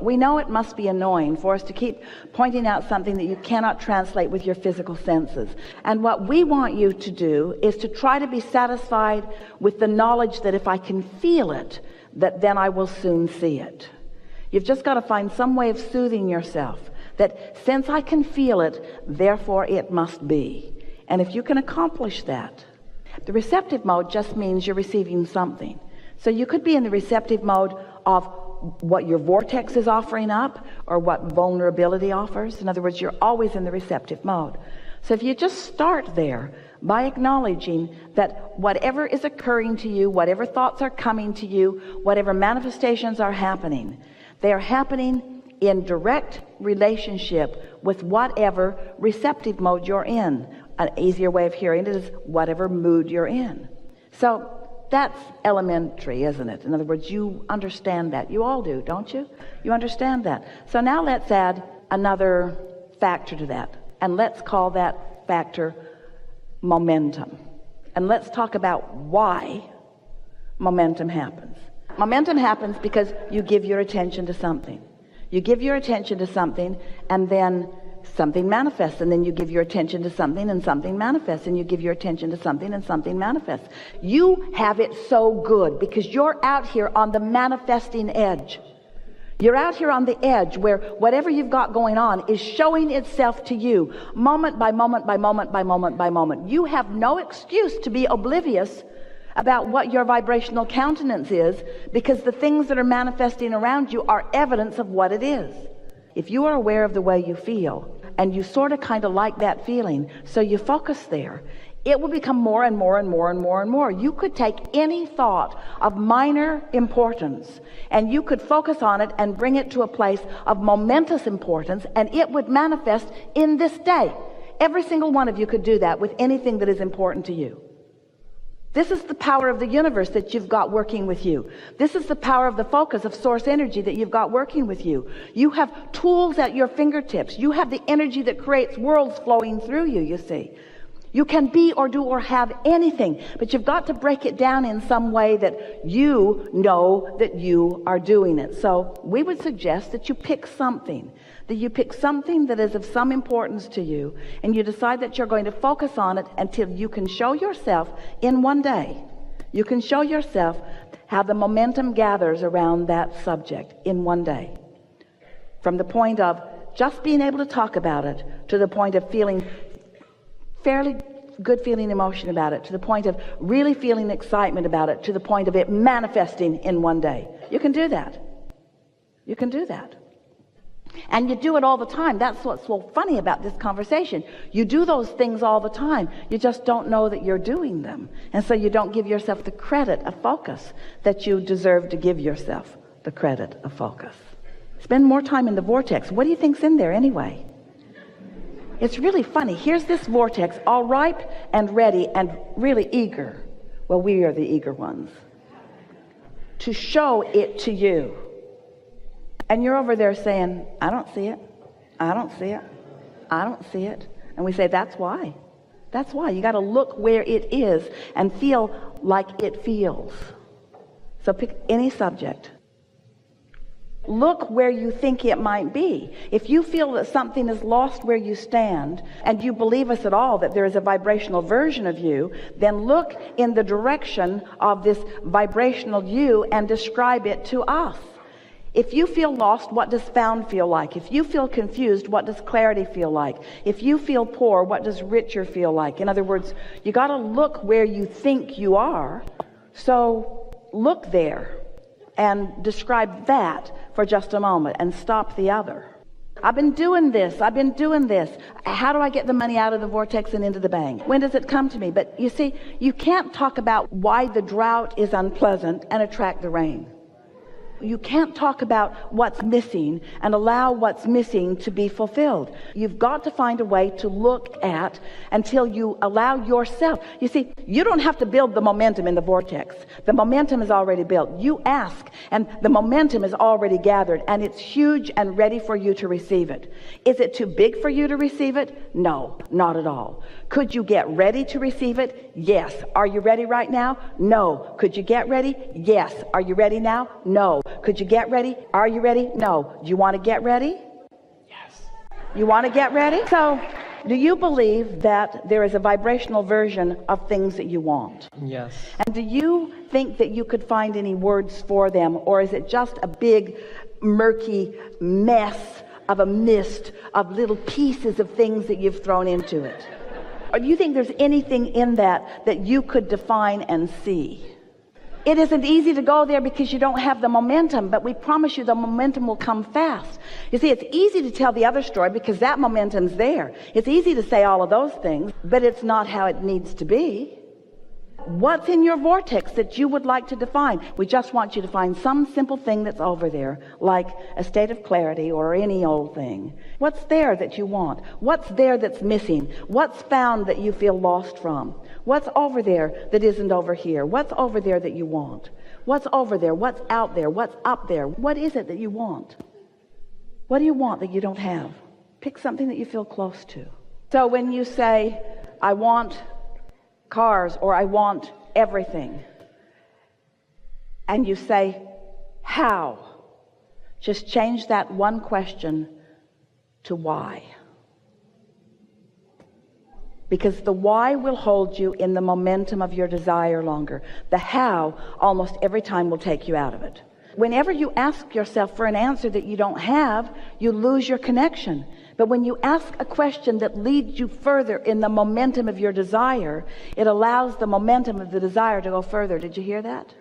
We know it must be annoying for us to keep pointing out something that you cannot translate with your physical senses. And what we want you to do is to try to be satisfied with the knowledge that if I can feel it, that then I will soon see it. You've just got to find some way of soothing yourself, that since I can feel it, therefore it must be. And if you can accomplish that, the receptive mode just means you're receiving something. So you could be in the receptive mode of what your vortex is offering up or what vulnerability offers. In other words, you're always in the receptive mode. So if you just start there by acknowledging that whatever is occurring to you, whatever thoughts are coming to you, whatever manifestations are happening, they are happening in direct relationship with whatever receptive mode you're in. An easier way of hearing it is whatever mood you're in. So that's elementary, isn't it? In other words, you understand that. You all do, don't you? You understand that. So now let's add another factor to that. And let's call that factor momentum. And let's talk about why momentum happens. Momentum happens because you give your attention to something. You give your attention to something, and then something manifests, and then you give your attention to something and something manifests, and you give your attention to something and something manifests. You have it so good because you're out here on the manifesting edge. You're out here on the edge where whatever you've got going on is showing itself to you moment by moment by moment by moment by moment. You have no excuse to be oblivious about what your vibrational countenance is, because the things that are manifesting around you are evidence of what it is. If you are aware of the way you feel, and you sort of kind of like that feeling, so you focus there, it will become more and more and more and more and more. You could take any thought of minor importance, and you could focus on it and bring it to a place of momentous importance, and it would manifest in this day. Every single one of you could do that with anything that is important to you. This is the power of the universe that you've got working with you. This is the power of the focus of source energy that you've got working with you. You have tools at your fingertips. You have the energy that creates worlds flowing through you, you see. You can be or do or have anything, but you've got to break it down in some way that you know that you are doing it. So we would suggest that you pick something, that is of some importance to you, and you decide that you're going to focus on it until you can show yourself in one day. You can show yourself how the momentum gathers around that subject in one day. From the point of just being able to talk about it to the point of feeling fairly good feeling emotion about it, to the point of really feeling excitement about it, to the point of it manifesting in one day. You can do that. You can do that. And you do it all the time. That's what's so funny about this conversation. You do those things all the time. You just don't know that you're doing them. And so you don't give yourself the credit of focus that you deserve to give yourself the credit of focus. Spend more time in the vortex. What do you think's in there anyway? It's really funny. Here's this vortex, all ripe and ready and really eager. Well, we are the eager ones. To show it to you. And you're over there saying, I don't see it. I don't see it. I don't see it. And we say, that's why. That's why. You got to look where it is and feel like it feels. So pick any subject. Look where you think it might be. If you feel that something is lost where you stand, and you believe us at all that there is a vibrational version of you, then look in the direction of this vibrational you and describe it to us. If you feel lost, what does found feel like? If you feel confused, what does clarity feel like? If you feel poor, what does richer feel like? In other words, you got to look where you think you are. So look there and describe that for just a moment and stop the other. I've been doing this. How do I get the money out of the vortex and into the bank? When does it come to me? But you see, you can't talk about why the drought is unpleasant and attract the rain. You can't talk about what's missing and allow what's missing to be fulfilled. You've got to find a way to look at until you allow yourself. You see, you don't have to build the momentum in the vortex. The momentum is already built. You ask, and the momentum is already gathered, and it's huge and ready for you to receive it. Is it too big for you to receive it? No, not at all. Could you get ready to receive it? Yes. Are you ready right now? No. Could you get ready? Yes. Are you ready now? No. Could you get ready? Are you ready? No. Do you want to get ready? Yes. You want to get ready? So, do you believe that there is a vibrational version of things that you want? Yes. And do you think that you could find any words for them, or is it just a big, murky mess of a mist of little pieces of things that you've thrown into it? Or do you think there's anything in that that you could define and see? It isn't easy to go there because you don't have the momentum, but we promise you the momentum will come fast. You see, it's easy to tell the other story because that momentum's there. It's easy to say all of those things, but it's not how it needs to be. What's in your vortex that you would like to define? We just want you to find some simple thing that's over there, like a state of clarity or any old thing. What's there that you want? What's there that's missing? What's found that you feel lost from? What's over there that isn't over here? What's over there that you want? What's over there? What's out there? What's up there? What is it that you want? What do you want that you don't have? Pick something that you feel close to. So when you say, I want cars, or I want everything, and you say, how? Just change that one question to why. Because the why will hold you in the momentum of your desire longer. The how almost every time will take you out of it. Whenever you ask yourself for an answer that you don't have, you lose your connection. But when you ask a question that leads you further in the momentum of your desire, it allows the momentum of the desire to go further. Did you hear that?